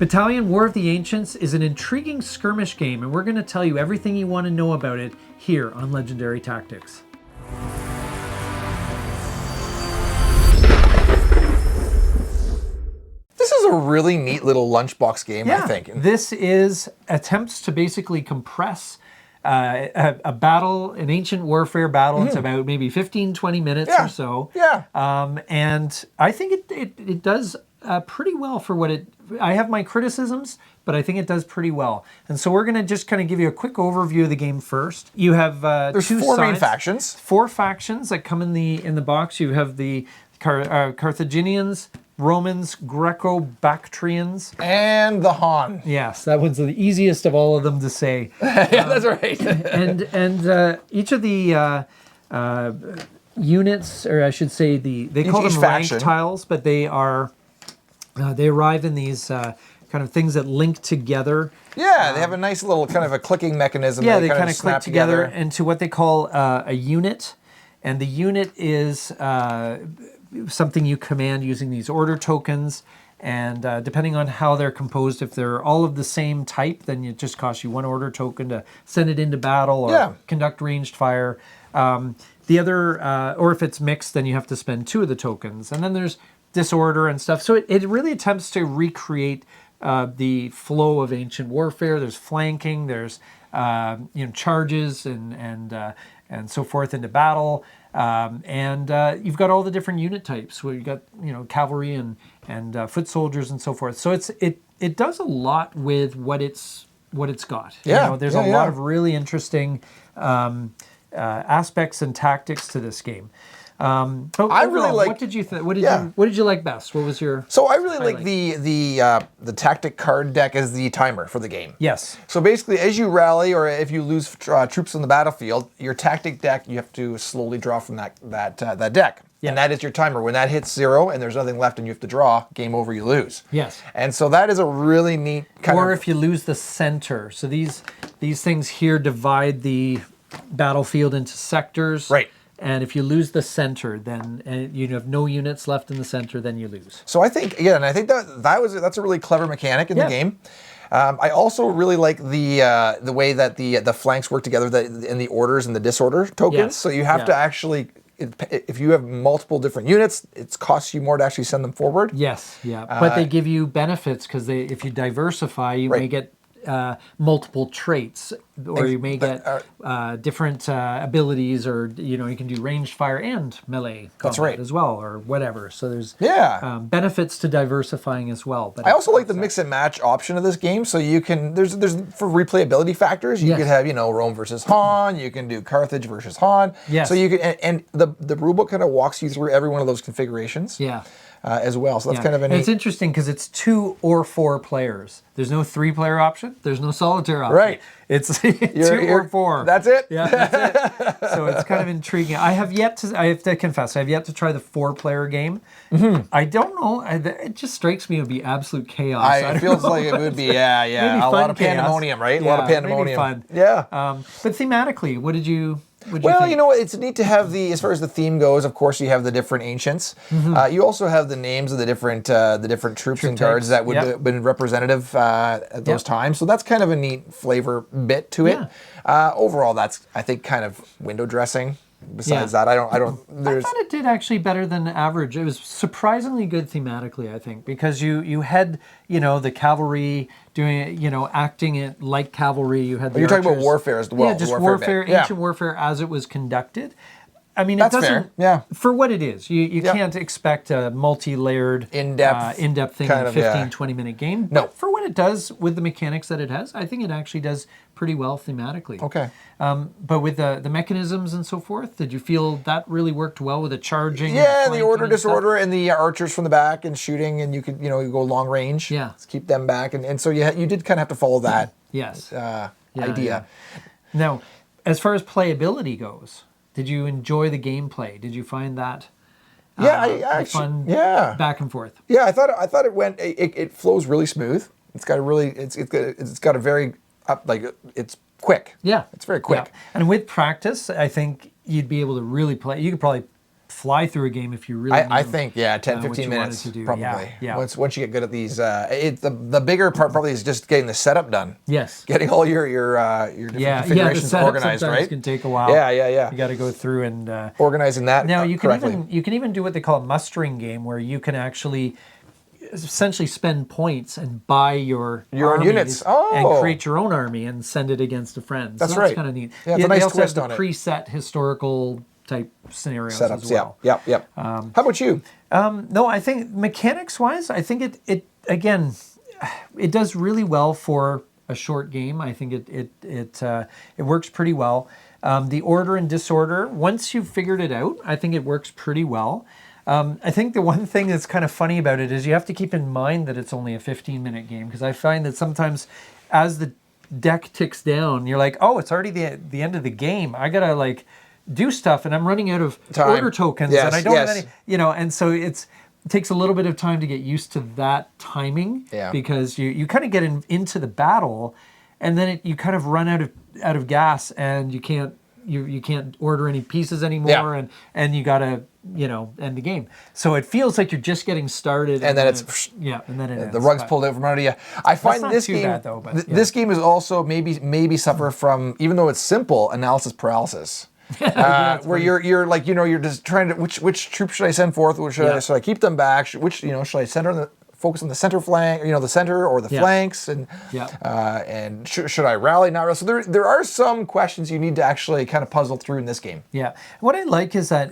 Battalion War of the Ancients is an intriguing skirmish game, and we're going to tell you everything you want to know about it here on Legendary Tactics. This is a really neat little lunchbox game, I think. This is attempts to basically compress a battle, an ancient warfare battle. It's about maybe 15, 20 minutes or so. Yeah. And I think it does pretty well for what it... I have my criticisms, but I think it does pretty well. And so we're going to just kind of give you a quick overview of the game first. You have There's two four main sides. factions. 4 factions that come in the box. You have the Carthaginians, Romans, Greco-Bactrians. And the Han. Yes, that one's the easiest of all of them to say. Yeah, that's right. and each of the units, or I should say they call them rank tiles, but they are they arrive in these kind of things that link together. Yeah, they have a nice little kind of a clicking mechanism. Yeah, they kind of click together into what they call a unit, and the unit is something you command using these order tokens, and depending on how they're composed, if they're all of the same type, then it just costs you 1 order token to send it into battle or conduct ranged fire. The other, or if it's mixed, then you have to spend 2 of the tokens. And then there's disorder and stuff. So it really attempts to recreate the flow of ancient warfare. There's flanking, there's charges and so forth into battle. You've got all the different unit types where you got cavalry and foot soldiers and so forth. So it does a lot with what it's got. Yeah, there's a lot of really interesting aspects and tactics to this game. But I really like. What did you think? What did you like best? What was your? So I really like the tactic card deck as the timer for the game. Yes. So basically, as you rally or if you lose troops on the battlefield, your tactic deck you have to slowly draw from that deck. Yeah. And that is your timer. When that hits 0 and there's nothing left and you have to draw, game over, you lose. Yes. And so that is a really neat kind of... Or if you lose the center. So these things here divide the battlefield into sectors. Right. And if you lose the center, then you have no units left in the center, then you lose. So I think, that's a really clever mechanic in the game. I also really like the way that the flanks work together in the orders and the disorder tokens. Yes. So you have to actually... If you have multiple different units, it costs you more to actually send them forward. Yes, yeah. But they give you benefits because if you diversify, you may get multiple traits, or you may get different abilities, or you can do ranged fire and melee combat as well, or whatever. So there's benefits to diversifying as well. But I also like the mix and match option of this game. So you can there's for replayability factors. You could have Rome versus Han. You can do Carthage versus Han. Yes. So you can and the rulebook kind of walks you through every one of those configurations. Yeah. As well, so that's kind of a neat... It's interesting because it's 2 or 4 players. There's no 3-player option. There's no solitaire option. Right. It's 2 or 4. That's it. Yeah, that's it. So it's kind of intriguing. I have to confess, I have yet to try the 4-player game. Mm-hmm. I don't know. It just strikes me it would be absolute chaos. It feels like it would be, a lot of pandemonium, right? Yeah, a lot of pandemonium. Fun. Yeah. But thematically, what did you... Well, it's neat to have as far as the theme goes, of course, you have the different ancients. Mm-hmm. You also have the names of the different troops and guards that would have been representative at those times. So that's kind of a neat flavor bit to it. Overall, that's, I think, kind of window dressing. Besides that, I thought it did actually better than average. It was surprisingly good thematically, I think, because you had the cavalry doing acting it like cavalry. You had the you're talking about warfare as well. Yeah, just warfare, ancient warfare as it was conducted. I mean, that's it doesn't. Fair. Yeah. For what it is, you can't expect a multi-layered, in-depth thing in a 15, 20-minute game. No. But for what it does with the mechanics that it has, I think it actually does pretty well thematically. Okay. But with the mechanisms and so forth, did you feel that really worked well with the charging? Yeah, the order, disorder, and the archers from the back and shooting, and you could, you go long range. Yeah. Let's keep them back. And so you did kind of have to follow that idea. Yeah. Now, as far as playability goes, did you enjoy the gameplay? Did you find that I actually, fun back and forth? Yeah, I thought it went. It flows really smooth. It's got a very it's quick. Yeah, it's very quick. Yeah. And with practice, I think you'd be able to really play. You could probably fly through a game if you really I knew, think, yeah, 10, what 15 you wanted minutes to do. probably. Yeah. Once you get good at these, the bigger part probably is just getting the setup done. Yes. Getting all your different configurations the setup organized, sometimes right? can take a while. Yeah. You got to go through and Organizing that now you can correctly. you can even do what they call a mustering game, where you can actually essentially spend points and buy your own armies units. and create your own army and send it against a friend. That's so right. That's kind of neat. Yeah, it's a nice they also twist have on the it. preset historical type scenarios Setups, as well. Yep. How about you? No, I think mechanics-wise, I think it again, it does really well for a short game. I think it works pretty well. The order and disorder, once you've figured it out, I think it works pretty well. I think the one thing that's kind of funny about it is you have to keep in mind that it's only a 15-minute game, because I find that sometimes as the deck ticks down, you're like, oh, it's already the end of the game. I gotta like do stuff, and I'm running out of order tokens, and I don't have any, and so it takes a little bit of time to get used to that timing, because you kind of get into the battle, and then you kind of run out of gas, and you can't order any pieces anymore, and you gotta end the game. So it feels like you're just getting started, and then it's and then it the ends, rug's pulled out from under you. I find not this too game bad, though, but, this game is also maybe suffer from, even though it's simple, analysis paralysis. Where you're like, you're just trying to, which troops should I send forth? Should I keep them back? Should I focus on the center flank, the center or the flanks, and should I rally, not rally? So there are some questions you need to actually kind of puzzle through in this game. Yeah. What I like is that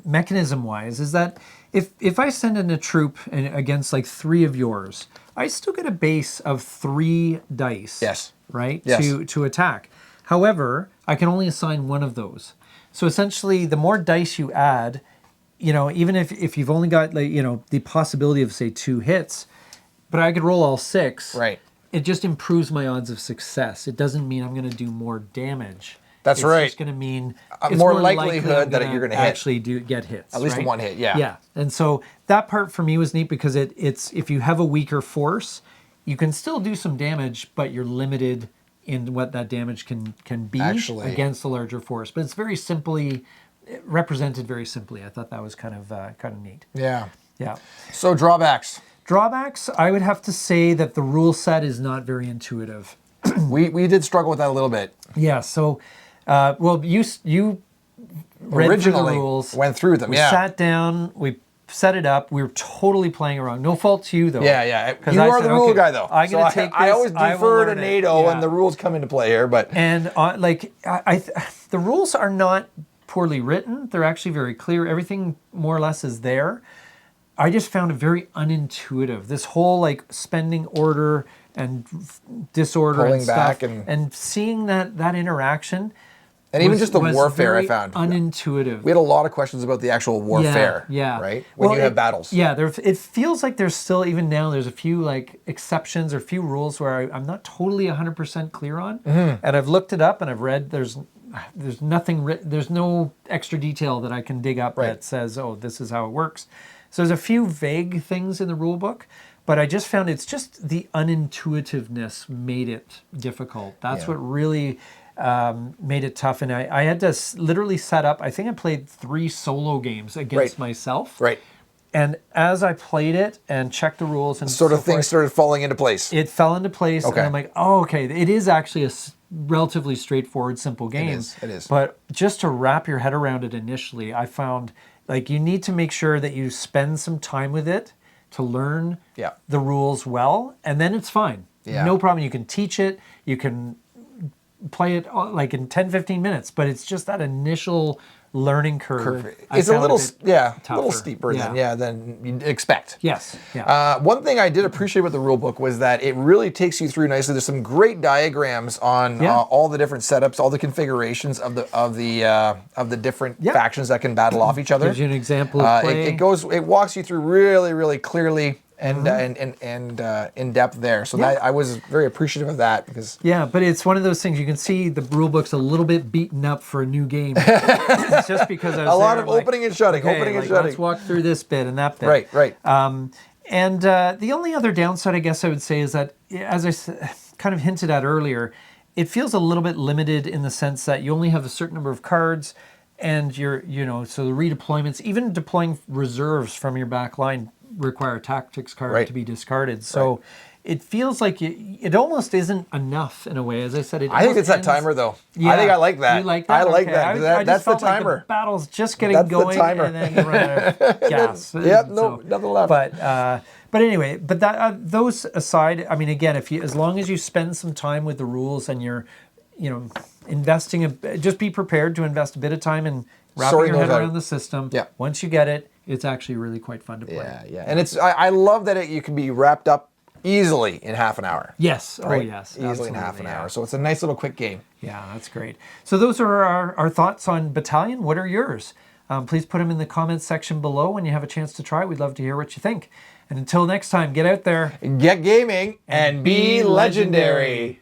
mechanism-wise is that if I send in a troop against like 3 of yours, I still get a base of 3 dice. Yes. Right? Yes. To attack. However, I can only assign 1 of those. So essentially, the more dice you add, even if you've only got the possibility of say 2 hits, but I could roll all 6. Right. It just improves my odds of success. It doesn't mean I'm going to do more damage. That's right. It's just going to mean a it's more likely likelihood that you're going to actually get hits. At least right? 1 hit, yeah. Yeah, and so that part for me was neat, because it's if you have a weaker force, you can still do some damage, but you're limited in what that damage can be against the larger force. But it's very simply represented very simply. I thought that was kind of neat. Yeah. Yeah. So drawbacks. Drawbacks, I would have to say that the rule set is not very intuitive. We did struggle with that a little bit. Yeah. So, you read originally through the rules, went through them. We sat down, we set it up. We were totally playing around. No fault to you, though. Yeah. You are the rule guy, though. I'm going to take this. I always defer to NATO, and the rules come into play here. But the rules are not poorly written. They're actually very clear. Everything more or less is there. I just found it very unintuitive. This whole spending order and disorder pulling and stuff, back and seeing that interaction. And even just the warfare, I found unintuitive. We had a lot of questions about the actual warfare. Yeah. Right? When you have battles. Yeah, it feels like there's still, even now, there's a few exceptions or a few rules where I'm not totally 100% clear on. Mm-hmm. And I've looked it up and I've read, there's nothing written, there's no extra detail that I can dig up that says, oh, this is how it works. So there's a few vague things in the rule book, but I just found it's just the unintuitiveness made it difficult. That's what really made it tough. And I had to literally set up, I think I played 3 solo games against myself. Right. And as I played it and checked the rules and things started falling into place. It fell into place. Okay. And I'm like, oh, okay. It is actually a relatively straightforward, simple game. It is. But just to wrap your head around it initially, I found you need to make sure that you spend some time with it to learn the rules well, and then it's fine. Yeah. No problem. You can teach it. You can play it in 10, 15 minutes, but it's just that initial learning curve. It's a little steeper than you'd expect. Yes. Yeah. One thing I did appreciate about the rule book was that it really takes you through nicely. There's some great diagrams on all the different setups, all the configurations of the different factions that can battle off each other. Gives you an example of play. It walks you through really, really clearly and in depth there. So that I was very appreciative of that, because but it's one of those things you can see the rule book's a little bit beaten up for a new game. It's just because I was a lot of opening and shutting, Let's walk through this bit and that bit. Right. And the only other downside, I guess I would say, is that, as I kind of hinted at earlier, it feels a little bit limited in the sense that you only have a certain number of cards, and so the redeployments, even deploying reserves from your back line require a tactics card to be discarded. So it feels like it almost isn't enough in a way. As I said, I think it's that timer though. Yeah. I think I like that. You like that? I like Okay. that. That's the timer. Like the battle's just getting going, and then you run out of gas. Nothing left. But anyway, those aside, I mean, again, as long as you spend some time with the rules and you're, investing, just be prepared to invest a bit of time in wrapping your head around the system. Yeah. Once you get it, it's actually really quite fun to play. Yeah. And I love that you can be wrapped up easily in half an hour. Yes. Right? Oh, yes. Easily in half an hour. So it's a nice little quick game. Yeah, that's great. So those are our thoughts on Battalion. What are yours? Please put them in the comments section below when you have a chance to try it. We'd love to hear what you think. And until next time, get out there, Get gaming, and be legendary.